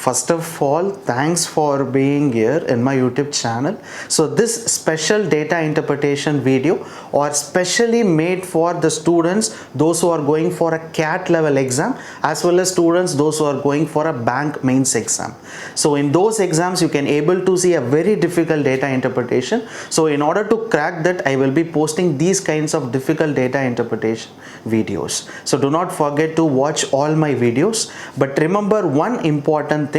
First of all, thanks for being here in my YouTube channel. So this special data interpretation video are specially made for the students, those who are going for a CAT level exam, as well as students those who are going for a bank mains exam. So in those exams you can able to see a very difficult data interpretation. So in order to crack that, I will be posting these kinds of difficult data interpretation videos. So do not forget to watch all my videos, but remember one important thing: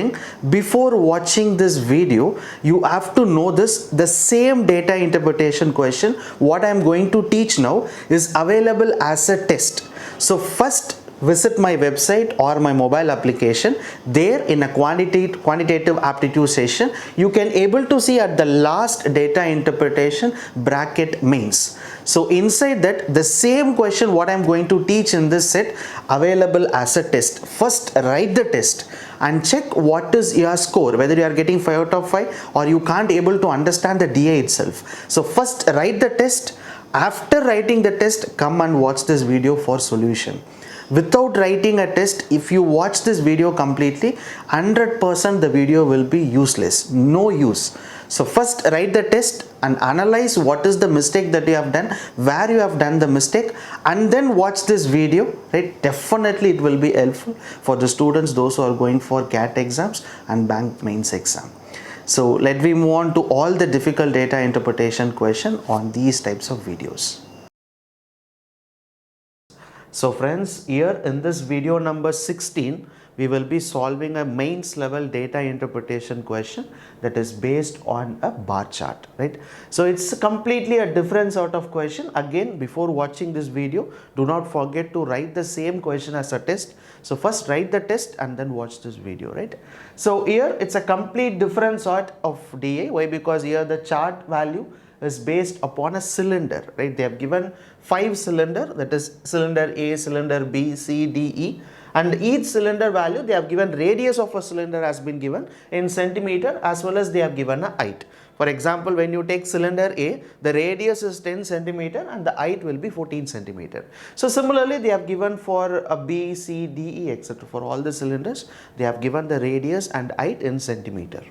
before watching this video you have to know this: the same data interpretation question what I am going to teach now is available as a test. So first visit my website or my mobile application. There in a quantitative aptitude session you can able to see at the last data interpretation bracket mains. So inside that, the same question what I am going to teach in this set available as a test. First write the test and check what is your score, whether you are getting 5 out of 5 or you can't able to understand the DA itself. So first write the test. After writing the test, come and watch this video for solution. Without writing a test, if you watch this video completely, 100% the video will be useless, no use. So first write the test and analyze what is the mistake that you have done, where you have done the mistake, and then watch this video, right? Definitely it will be helpful for the students, those who are going for CAT exams and bank mains exam. So let me move on to all the difficult data interpretation question on these types of videos. So friends, here in this video number 16, we will be solving a mains level data interpretation question that is based on a bar chart, right? So it's completely a different sort of question. Again, before watching this video, do not forget to write the same question as a test. So first write the test and then watch this video, right? So here it's a complete different sort of DA. Why? Because here the chart value is based upon a cylinder, right? They have given 5 cylinder, that is cylinder A, cylinder B, C, D, E, and each cylinder value they have given radius of a cylinder has been given in centimeter, as well as they have given a height. For example, when you take cylinder A, the radius is 10 centimeter and the height will be 14 centimeter. So similarly, they have given for a B, C, D, E, etc. For all the cylinders, they have given the radius and height in centimeter.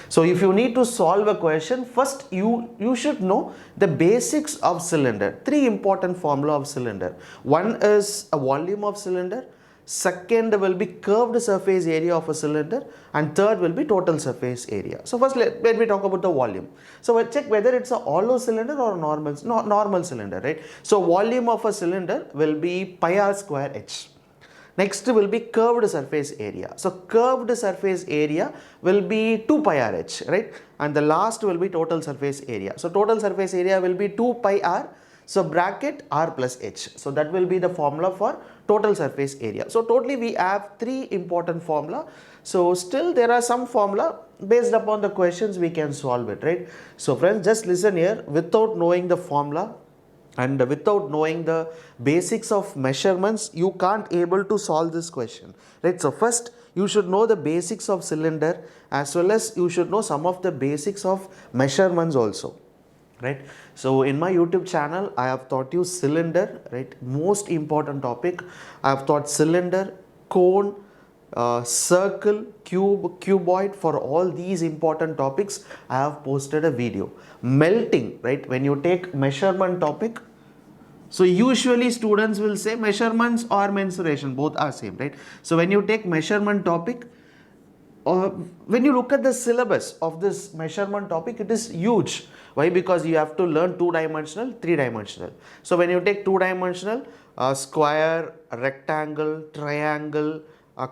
So if you need to solve a question, first you should know the basics of cylinder. 3 important formula of cylinder. One is a volume of cylinder, second will be curved surface area of a cylinder, and third will be total surface area. So first let me talk about the volume. So we'll check whether it's a hollow cylinder or a normal cylinder, right? So volume of a cylinder will be pi r square h. Next will be curved surface area. So curved surface area will be 2 pi r h, right? And the last will be total surface area. So total surface area will be 2 pi r. So bracket r plus h. So that will be the formula for total surface area. So totally we have 3 important formula. So still there are some formula based upon the questions we can solve it, right? So friends, just listen here. Without knowing the formula and without knowing the basics of measurements, you can't able to solve this question, right? So first you should know the basics of cylinder, as well as you should know some of the basics of measurements also, right? So in my YouTube channel I have taught you cylinder, right? Most important topic. I have taught cylinder, cone, circle, cube, cuboid. For all these important topics I have posted a video. Melting, right? When you take measurement topic, so usually students will say measurements or mensuration, both are same, right? So when you take measurement topic, when you look at the syllabus of this measurement topic, it is huge. Why? Because you have to learn 2-dimensional, 3-dimensional. So when you take 2-dimensional, square, rectangle, triangle,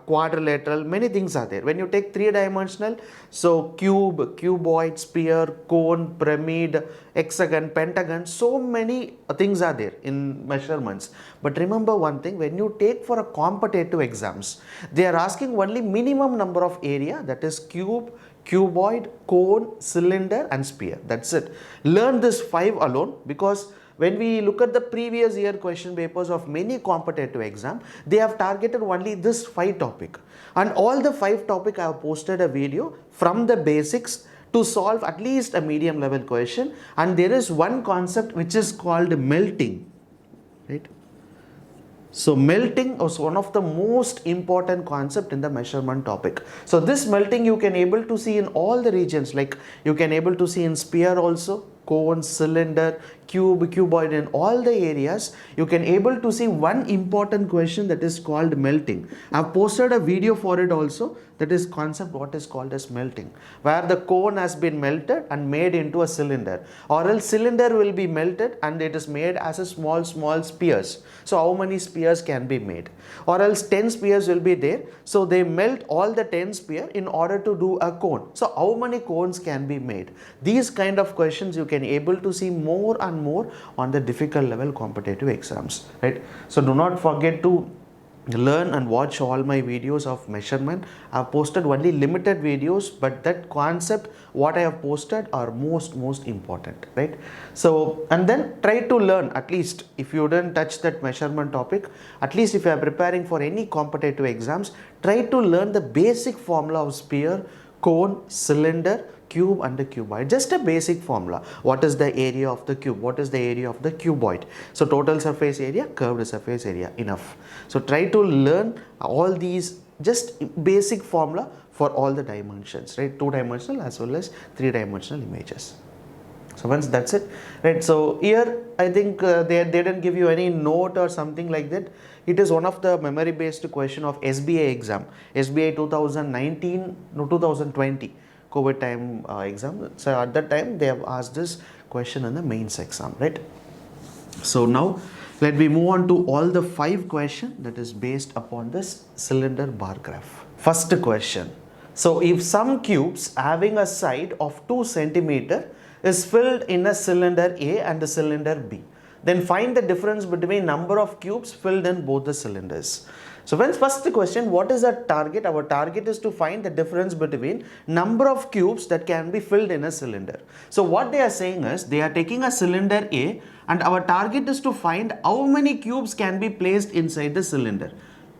quadrilateral, many things are there. When you take 3-dimensional, so cube, cuboid, sphere, cone, pyramid, hexagon, pentagon, so many things are there in measurements. But remember one thing: when you take for a competitive exams, they are asking only minimum number of area, that is cube, cuboid, cone, cylinder and sphere. That's it. Learn this 5 alone, because when we look at the previous year question papers of many competitive exam, they have targeted only this 5 topic. And all the 5 topic I have posted a video from the basics to solve at least a medium level question. And there is one concept which is called melting, right? So melting was one of the most important concept in the measurement topic. So this melting you can able to see in all the regions, like you can able to see in sphere also, cone, cylinder, cube, cuboid, in all the areas you can able to see one important question that is called melting. I have posted a video for it also, that is concept what is called as melting, where the cone has been melted and made into a cylinder, or else cylinder will be melted and it is made as a small spheres. So how many spheres can be made, or else 10 spheres will be there, so they melt all the 10 sphere in order to do a cone. So how many cones can be made? These kind of questions you can able to see more and more on the difficult level competitive exams, right? So do not forget to learn and watch all my videos of measurement. I have posted only limited videos, but that concept what I have posted are most important, right? So, and then try to learn, at least if you didn't touch that measurement topic, at least if you are preparing for any competitive exams, try to learn the basic formula of sphere, cone, cylinder, cube and the cuboid. Just a basic formula. What is the area of the cube? What is the area of the cuboid? So total surface area, curved surface area, enough. So try to learn all these just basic formula for all the dimensions, right? 2-dimensional as well as 3-dimensional images. So once that's it, right? So here I think they didn't give you any note or something like that. It is one of the memory based question of SBA exam, SBA 2019, no 2020. COVID time exam. So at that time they have asked this question in the mains exam, right? So now let me move on to all the 5 questions that is based upon this cylinder bar graph. First question. So if some cubes having a side of 2 centimeter is filled in a cylinder A and a cylinder B, then find the difference between number of cubes filled in both the cylinders. So friends, first question, what is our target? Our target is to find the difference between number of cubes that can be filled in a cylinder. So what they are saying is, they are taking a cylinder A and our target is to find how many cubes can be placed inside the cylinder,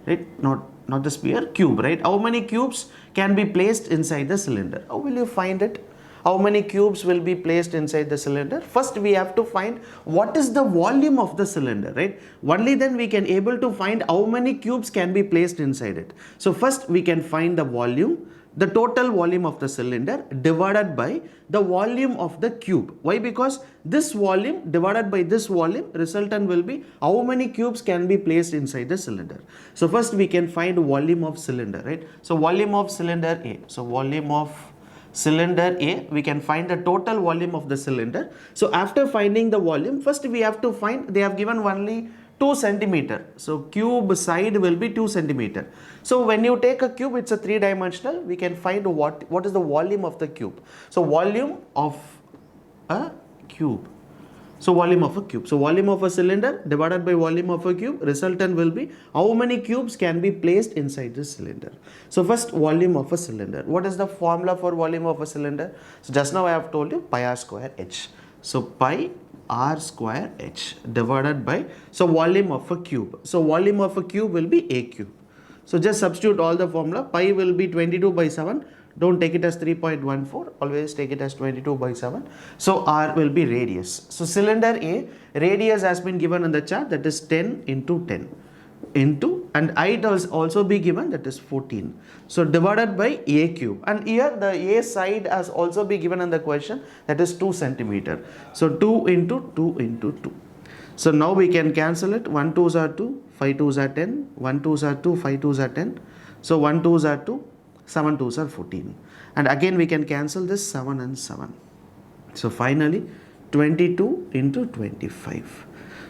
right? Not the sphere, cube, right? How many cubes can be placed inside the cylinder? How will you find it? How many cubes will be placed inside the cylinder? First we have to find what is the volume of the cylinder, right? Only then we can able to find how many cubes can be placed inside it. So first we can find the volume, the total volume of the cylinder divided by the volume of the cube. Why? Because this volume divided by this volume, resultant will be how many cubes can be placed inside the cylinder. So first we can find volume of cylinder, right? So volume of cylinder A. So volume of cylinder A, we can find the total volume of the cylinder. So after finding the volume, first we have to find, they have given only 2 centimeter. So cube side will be 2 centimeter. So when you take a cube, it's a 3-dimensional, we can find what is the volume of the cube. So volume of a cube. So volume of a cube. So volume of a cylinder divided by volume of a cube, resultant will be how many cubes can be placed inside this cylinder. So first, volume of a cylinder. What is the formula for volume of a cylinder? So just now I have told you pi r square h. So pi r square h divided by, so volume of a cube. So volume of a cube will be a cube. So just substitute all the formula. Pi will be 22 by 7. Don't take it as 3.14, always take it as 22 by 7. So R will be radius. So cylinder A, radius has been given in the chart, that is 10 into 10 into, and height will also be given, that is 14. So divided by A cube, and here the A side has also be given in the question, that is 2 centimeter. So 2 into 2 into 2. So now we can cancel it. 1 2s are 2, 5 2s are 10, 1 2s are 2, 5 2s are 10. So 1 2s are 2. 7 2s are 14, and again we can cancel this 7 and 7. So finally 22 into 25.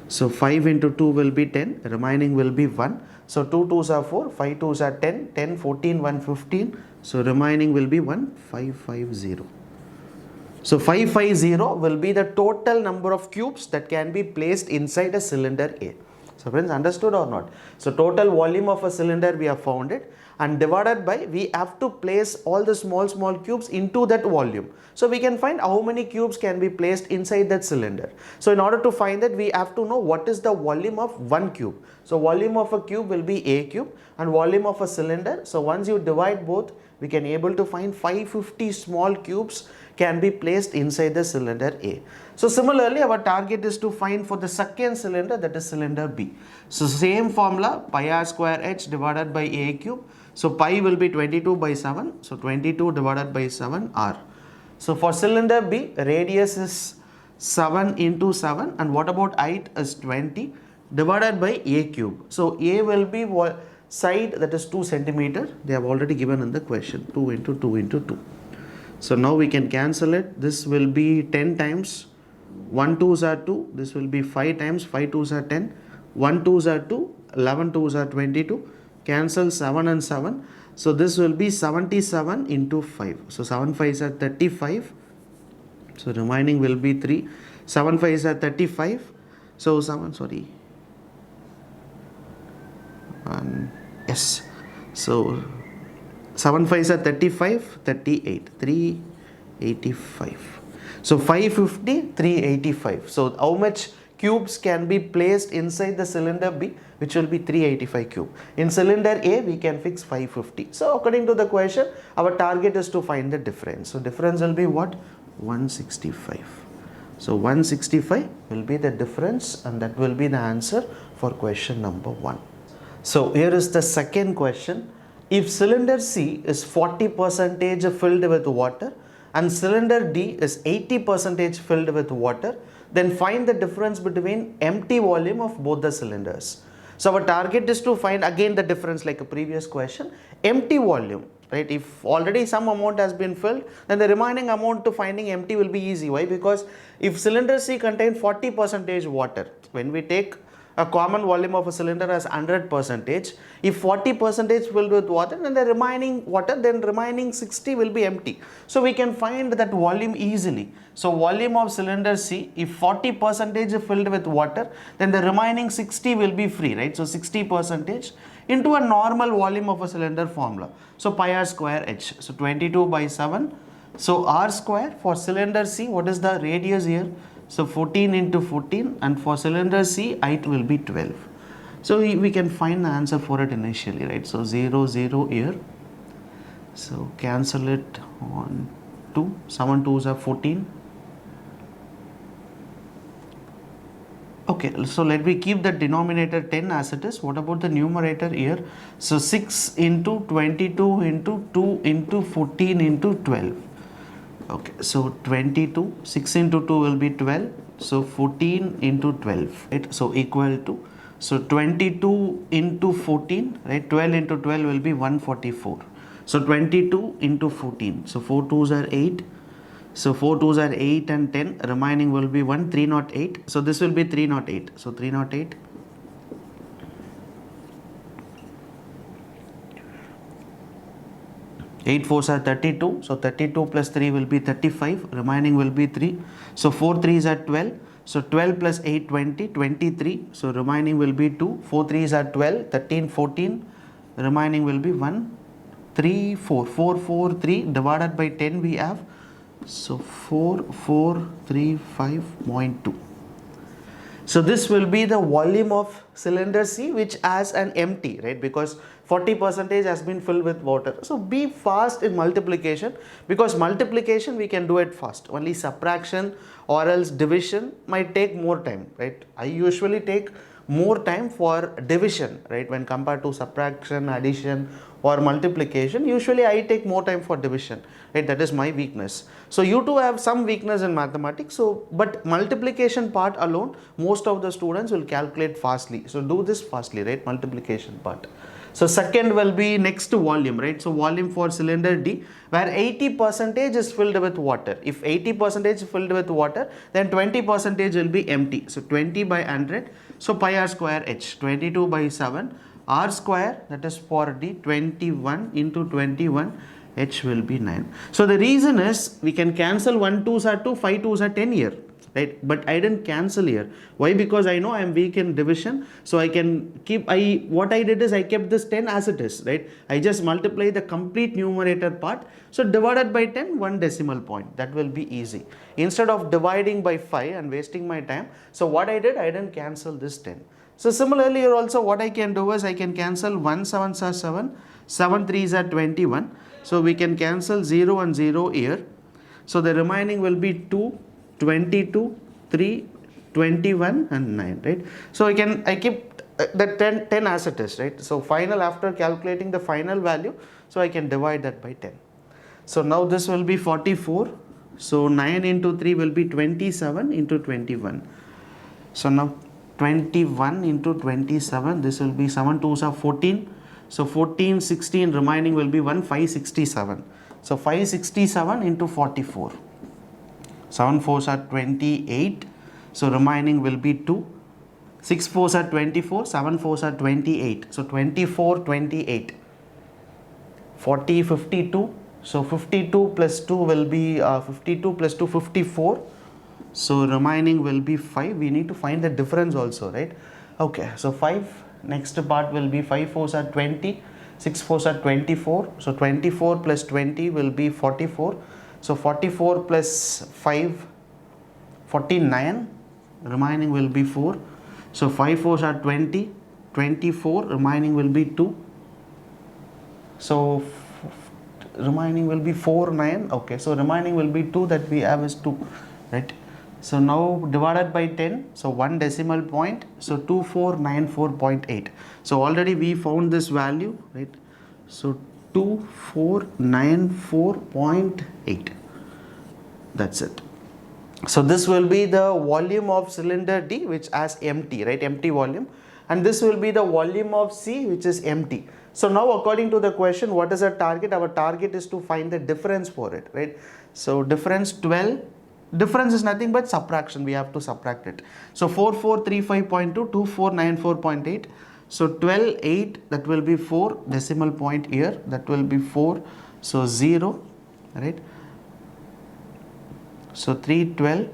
So 5 into 2 will be 10, remaining will be 1. So 2 2s are 4, 5 2s are 10, 10 14 1 15. So remaining will be 1 5 5 0. So 550 will be the total number of cubes that can be placed inside a cylinder A. So friends, understood or not? So total volume of a cylinder we have found it, and divided by, we have to place all the small cubes into that volume. So we can find how many cubes can be placed inside that cylinder. So in order to find that, we have to know what is the volume of one cube. So volume of a cube will be a cube, and volume of a cylinder, so once you divide both, we can able to find 550 small cubes can be placed inside the cylinder A. So similarly, our target is to find for the second cylinder, that is cylinder B. So same formula, pi r square h divided by A cube. So pi will be 22 by 7. So 22 divided by 7 r. So for cylinder B, radius is 7 into 7, and what about height is 20 divided by A cube. So A will be side, that is 2 centimeter. They have already given in the question, 2 into 2 into 2. So now we can cancel it. This will be 10 times 1 2s are 2. This will be 5 times 5 2s are 10. 1 2s are 2. 11 2s are 22. Cancel 7 and 7. So this will be 77 into 5. So 7 5s are 35. So remaining will be 3. 7 5s are 35. So 7, sorry. Yes. So 7 5s are 35, 38, 385. So 550, 385. So how much cubes can be placed inside the cylinder B, which will be 385 cube. In cylinder A, we can fix 550. So according to the question, our target is to find the difference. So difference will be what? 165. So 165 will be the difference, and that will be the answer for question number 1. So here is the second question. If cylinder C is 40% filled with water and cylinder D is 80% filled with water, then find the difference between empty volume of both the cylinders. So our target is to find again the difference like a previous question, empty volume, right? If already some amount has been filled, then the remaining amount to finding empty will be easy. Why? Because if cylinder C contains 40% water, when we take a common volume of a cylinder as 100%, if 40% filled with water, then the remaining water, then remaining 60 will be empty. So we can find that volume easily. So volume of cylinder C, if 40% filled with water, then the remaining 60 will be free, right? So 60% into a normal volume of a cylinder formula. So pi r square h. So 22 by 7. So r square for cylinder C, what is the radius here? So 14 into 14, and for cylinder C, height will be 12. So we can find the answer for it initially, right? So 0, 0 here. So cancel it on 2. 7 2s are 14. Okay, so let me keep the denominator 10 as it is. What about the numerator here? So 6 into 22 into 2 into 14 into 12. Okay, so 22, 6 into 2 will be 12, so 14 into 12, right? So equal to, so 22 into 14, right? 12 into 12 will be 144. So 22 into 14, so 4 2s are 8, so 4 2s are 8 and 10, remaining will be 1, 308, so this will be 308, so 308. 8 4s are 32, so 32 plus 3 will be 35, remaining will be 3. So 4 3s are 12, so 12 plus 8 20, 23, so remaining will be 2. 4 3s are 12, 13 14, remaining will be 1, 3 4, 4 4 3 divided by 10 we have, so 4 4 3 5.2. So this will be the volume of cylinder C, which has an empty, right? Because 40% has been filled with water. So be fast in multiplication, because multiplication we can do it fast. Only subtraction or else division might take more time, right? I usually take more time for division, right? When compared to subtraction, addition or multiplication, usually I take more time for division, right? That is my weakness. So you too have some weakness in mathematics. So, but multiplication part alone, most of the students will calculate fastly. So do this fastly, right? Multiplication part. So second will be next to volume, right? So volume for cylinder D, where 80% is filled with water. If 80% is filled with water, then 20% will be empty. So 20 by 100. So pi r square h, 22 by 7. R square, that is for D, 21 into 21. H will be 9. So the reason is we can cancel 1 2s are 2, 5 2s are 10 here, right? But I didn't cancel here. Why? Because I know I am weak in division. So I can keep, what I did is I kept this 10 as it is, right? I just multiply the complete numerator part. So divided by 10, 1 decimal point. That will be easy. Instead of dividing by 5 and wasting my time. So what I did, I didn't cancel this 10. So similarly here also what I can do is I can cancel 1 7s are 7, 7 3s are 21. So we can cancel 0 and 0 here. So the remaining will be 2, 22, 3, 21 and 9, right? So I keep the 10 as it is, right? So final, after calculating the final value, so I can divide that by 10. So now this will be 44. So 9 into 3 will be 27 into 21. So now 21 into 27, this will be 7 2s are 14. So 14, 16, remaining will be 567. So 567 into 44. 7 4s are 28. So remaining will be 2. 6 4s are 24. 7 4s are 28. So 24, 28. 40, 52. So 52 plus 2 will be 52 plus 2, 54. So remaining will be 5. We need to find the difference also, right? Okay, so 5. Next part will be 5 4s are 20. 6 4s are 24. So 24 plus 20 will be 44. So 44 plus 5, 49. Remaining will be 4. So 5 4s are 20. 24. Remaining will be 2. So remaining will be 4 9. Okay, so remaining will be 2, that we have is 2, right? So now divided by 10, so 1 decimal point, so 2494.8. So already we found this value, right? So 2494.8. That's it. So this will be the volume of cylinder D, which has empty, right? Empty volume. And this will be the volume of C, which is empty. So now according to the question, what is our target? Our target is to find the difference for it, right? So difference 12. Difference is nothing but subtraction. We have to subtract it. So 4435.2, 2494.8. So 12, 8, that will be 4 decimal point here. That will be 4. So 0, right? So 3, 12,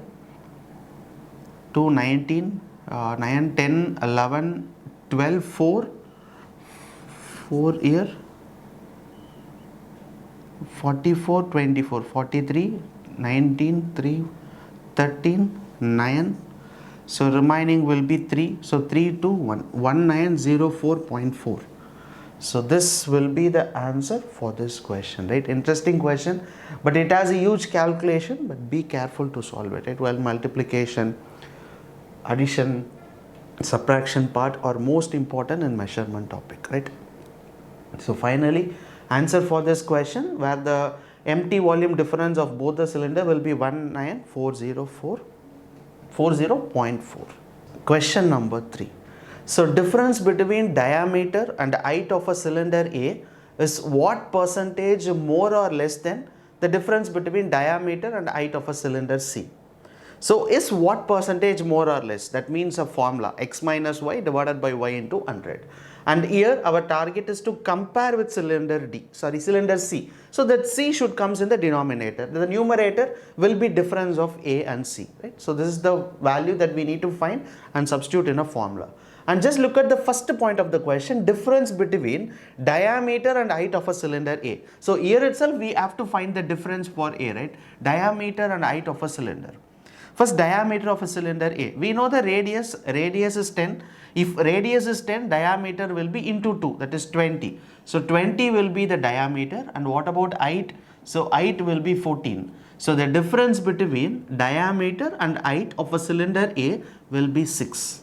2, 19, 9, 10, 11, 12, 4. 4 here. 44, 24, 43, 19, 3, 13, 9. So remaining will be 3. So 3, 2, 1, 1904.4. So this will be the answer for this question, right? Interesting question, but it has a huge calculation, but be careful to solve it, right? Well, multiplication, addition, subtraction part are most important in measurement topic, right? So finally, answer for this question, where the empty volume difference of both the cylinder will be 1940.4. Question number 3. So difference between diameter and height of a cylinder A is what percentage more or less than the difference between diameter and height of a cylinder C? So is what percentage more or less? That means a formula, x minus y divided by y into 100. And here our target is to compare with cylinder C. So that C should comes in the denominator. The numerator will be difference of A and C, right? So this is the value that we need to find and substitute in a formula. And just look at the first point of the question, difference between diameter and height of a cylinder A. So here itself we have to find the difference for A, right? Diameter and height of a cylinder. First, diameter of a cylinder A. We know the radius is 10. If radius is 10, diameter will be into 2, that is 20. So 20 will be the diameter. And what about height? So height will be 14. So the difference between diameter and height of a cylinder A will be 6.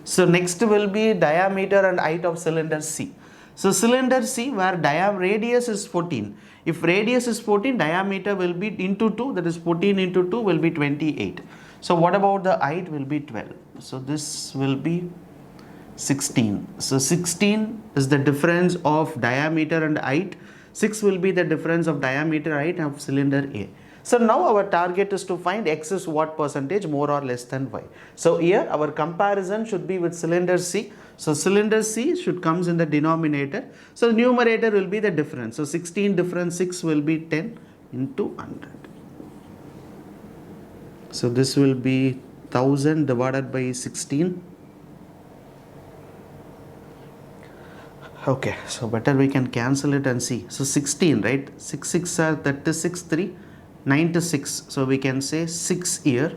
So next will be diameter and height of cylinder C. So cylinder C, where radius is 14. If radius is 14, diameter will be into 2, that is 14 into 2 will be 28. So what about the height will be 12. So this will be 16. So 16 is the difference of diameter and height. 6 will be the difference of diameter height of cylinder A. So now our target is to find x is what percentage more or less than y. So here our comparison should be with cylinder C. So cylinder C should comes in the denominator. So numerator will be the difference. So 16 difference 6 will be 10 into 100. So this will be 1000 divided by 16. Okay, so better we can cancel it and see. So 16, right? 6 6 are 36, 3, 9 to 6. So we can say 6 here.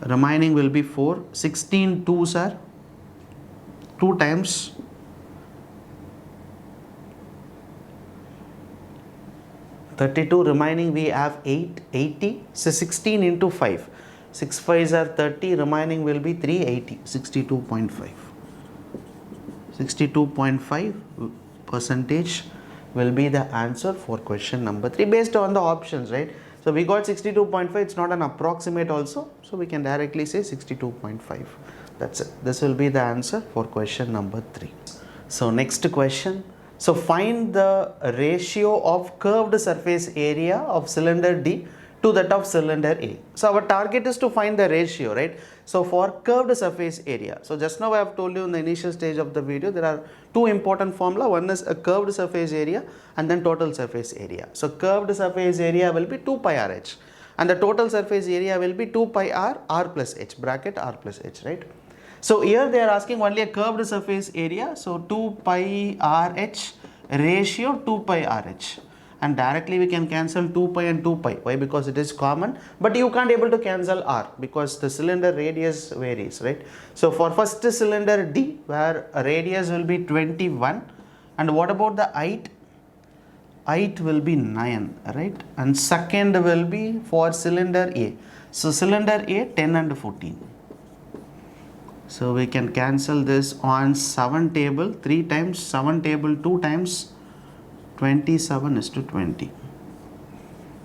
Remaining will be 4. 16 2s are 2 times 32 remaining we have 80. So 16 into 5. 6 5s are 30, remaining will be 380, 62.5. 62.5 percentage will be the answer for question number 3 based on the options, right? So we got 62.5, it's not an approximate also, so we can directly say 62.5. That's it. This will be the answer for question number 3. So next question. So find the ratio of curved surface area of cylinder D to that of cylinder A. So our target is to find the ratio, right? So for curved surface area, so just now I have told you in the initial stage of the video, there are two important formula. One is a curved surface area and then total surface area. So curved surface area will be 2 pi RH and the total surface area will be 2 pi r plus h, bracket r plus h, right? So here they are asking only a curved surface area. So 2 pi RH ratio 2 pi RH, and directly we can cancel 2 pi and 2 pi. Why? Because it is common, but you can't able to cancel r because the cylinder radius varies, right? So for first cylinder D, where radius will be 21, and what about the height? Height will be 9, right? And second will be for cylinder A. So cylinder A 10 and 14. So we can cancel this on 7 table 3 times, 7 table 2 times, 27 is to 20.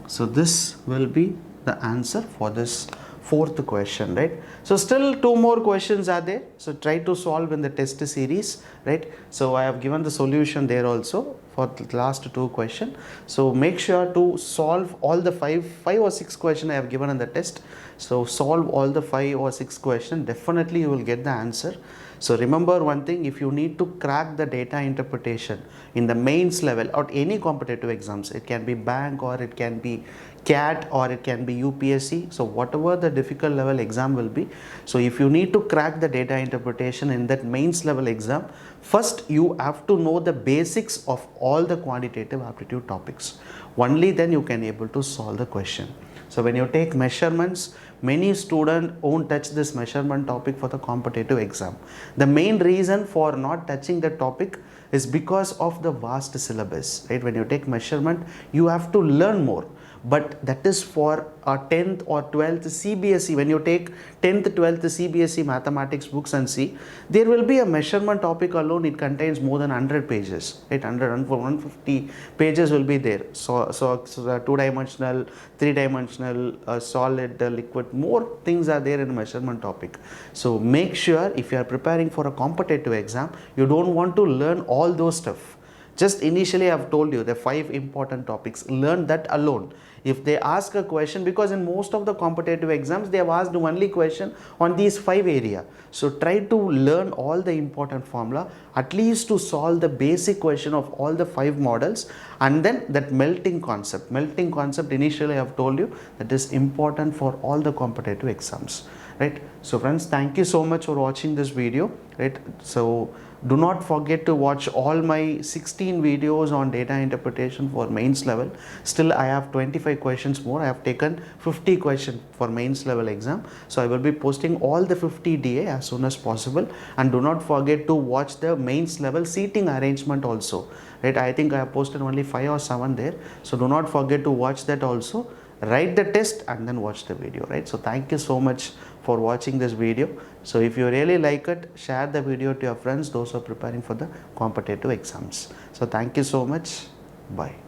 So this will be the answer for this fourth question, right? So still two more questions are there. So try to solve in the test series, right? So I have given the solution there also for the last two questions. So make sure to solve all the five or six questions I have given in the test. So solve all the 5 or 6 questions, definitely you will get the answer. So remember one thing, if you need to crack the data interpretation in the mains level or any competitive exams, it can be bank or it can be CAT or it can be UPSC, so whatever the difficult level exam will be. So if you need to crack the data interpretation in that mains level exam, first you have to know the basics of all the quantitative aptitude topics. Only then you can able to solve the question. So when you take measurements, many students won't touch this measurement topic for the competitive exam. The main reason for not touching the topic is because of the vast syllabus, right? When you take measurement, you have to learn more. But that is for a 10th or 12th CBSE. When you take 10th, 12th CBSE mathematics books and see, there will be a measurement topic alone. It contains more than 100 pages, right? 150 pages will be there. So the 2-dimensional, 3-dimensional, solid, liquid, more things are there in a measurement topic. So make sure if you are preparing for a competitive exam, you don't want to learn all those stuff. Just initially I have told you the 5 important topics, learn that alone. If they ask a question, because in most of the competitive exams they have asked only question on these 5 areas. So try to learn all the important formula, at least to solve the basic question of all the 5 models, and then that melting concept. Melting concept initially I have told you that is important for all the competitive exams, right? So friends, thank you so much for watching this video, right? So do not forget to watch all my 16 videos on data interpretation for mains level. Still I have 25 questions more. I have taken 50 questions for mains level exam. So I will be posting all the 50 DA as soon as possible. And do not forget to watch the mains level seating arrangement also, right? I think I have posted only 5 or 7 there. So do not forget to watch that also. Write the test and then watch the video, right? So thank you so much for watching this video. So if you really like it, share the video to your friends, those who are preparing for the competitive exams. So thank you so much. Bye.